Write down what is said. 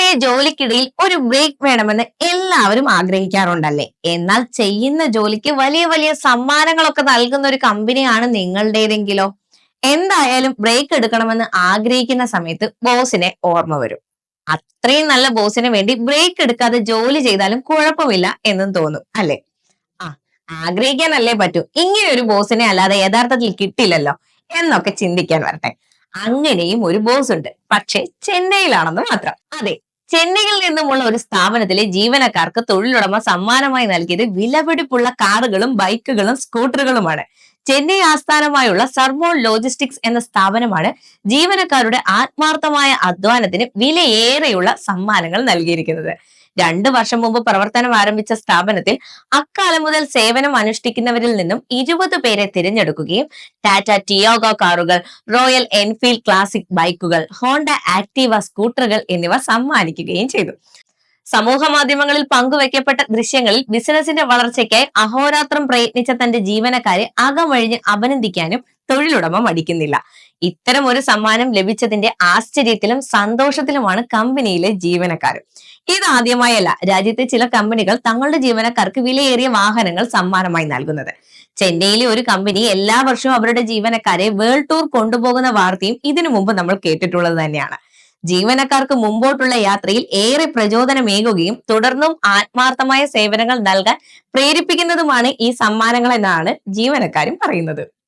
ഒരേ ജോലിക്കിടയിൽ ഒരു ബ്രേക്ക് വേണമെന്ന് എല്ലാവരും ആഗ്രഹിക്കാറുണ്ടല്ലേ? എന്നാൽ ചെയ്യുന്ന ജോലിക്ക് വലിയ വലിയ സമ്മാനങ്ങളൊക്കെ നൽകുന്ന ഒരു കമ്പനിയാണ് നിങ്ങളുടേതെങ്കിലോ? എന്തായാലും ബ്രേക്ക് എടുക്കണമെന്ന് ആഗ്രഹിക്കുന്ന സമയത്ത് ബോസിനെ ഓർമ്മ വരും. അത്രയും നല്ല ബോസിന് വേണ്ടി ബ്രേക്ക് എടുക്കാതെ ജോലി ചെയ്താലും കുഴപ്പമില്ല എന്നും തോന്നും അല്ലെ? ആ, ആഗ്രഹിക്കാനല്ലേ പറ്റൂ. ഇങ്ങനെ ഒരു ബോസിനെ അല്ലാതെ യഥാർത്ഥത്തിൽ കിട്ടില്ലല്ലോ എന്നൊക്കെ ചിന്തിക്കാൻ വരട്ടെ. അങ്ങനെയും ഒരു ബോസ് ഉണ്ട്, പക്ഷെ ചെന്നൈയിലാണെന്ന് മാത്രം. അതെ, ചെന്നൈയിൽ നിന്നുമുള്ള ഒരു സ്ഥാപനത്തിലെ ജീവനക്കാർക്ക് തൊഴിലുടമ സമ്മാനമായി നൽകിയത് വിലപിടിപ്പുള്ള കാറുകളും ബൈക്കുകളും സ്കൂട്ടറുകളുമാണ്. ചെന്നൈ ആസ്ഥാനമായുള്ള സർവോ ലോജിസ്റ്റിക്സ് എന്ന സ്ഥാപനമാണ് ജീവനക്കാരുടെ ആത്മാർത്ഥമായ അധ്വാനത്തിന് വിലയേറെയുള്ള സമ്മാനങ്ങൾ നൽകിയിരിക്കുന്നത്. 2 വർഷം മുമ്പ് പ്രവർത്തനം ആരംഭിച്ച സ്ഥാപനത്തിൽ അക്കാലം മുതൽ സേവനം അനുഷ്ഠിക്കുന്നവരിൽ നിന്നും 20 പേരെ തിരഞ്ഞെടുക്കുകയും ടാറ്റ ടിയാഗോ കാറുകൾ, റോയൽ എൻഫീൽഡ് ക്ലാസിക് ബൈക്കുകൾ, ഹോണ്ട ആക്ടീവ സ്കൂട്ടറുകൾ എന്നിവ സമ്മാനിക്കുകയും ചെയ്തു. സമൂഹ മാധ്യമങ്ങളിൽ പങ്കുവെക്കപ്പെട്ട ദൃശ്യങ്ങളിൽ ബിസിനസിന്റെ വളർച്ചയ്ക്കായി അഹോരാത്രം പ്രയത്നിച്ച തന്റെ ജീവനക്കാരെ അകമഴിഞ്ഞ് അഭിനന്ദിക്കാനും തൊഴിലുടമ മടിക്കുന്നില്ല. ഇത്തരം ഒരു സമ്മാനം ലഭിച്ചതിന്റെ ആശ്ചര്യത്തിലും സന്തോഷത്തിലുമാണ് കമ്പനിയിലെ ജീവനക്കാർ. ഇതാദ്യമായല്ല രാജ്യത്തെ ചില കമ്പനികൾ തങ്ങളുടെ ജീവനക്കാർക്ക് വിലയേറിയ വാഹനങ്ങൾ സമ്മാനമായി നൽകുന്നത്. ചെന്നൈയിലെ ഒരു കമ്പനി എല്ലാ വർഷവും അവരുടെ ജീവനക്കാരെ വേൾഡ് ടൂർ കൊണ്ടുപോകുന്ന വാർത്തയും ഇതിനു മുമ്പ് നമ്മൾ കേട്ടിട്ടുള്ളത് തന്നെയാണ്. ജീവനക്കാർക്ക് മുമ്പോട്ടുള്ള യാത്രയിൽ ഏറെ പ്രചോദനമേകുകയും തുടർന്നും ആത്മാർത്ഥമായ സേവനങ്ങൾ നൽകാൻ പ്രേരിപ്പിക്കുന്നതുമാണ് ഈ സമ്മാനങ്ങൾ എന്നാണ് ജീവനക്കാരും പറയുന്നത്.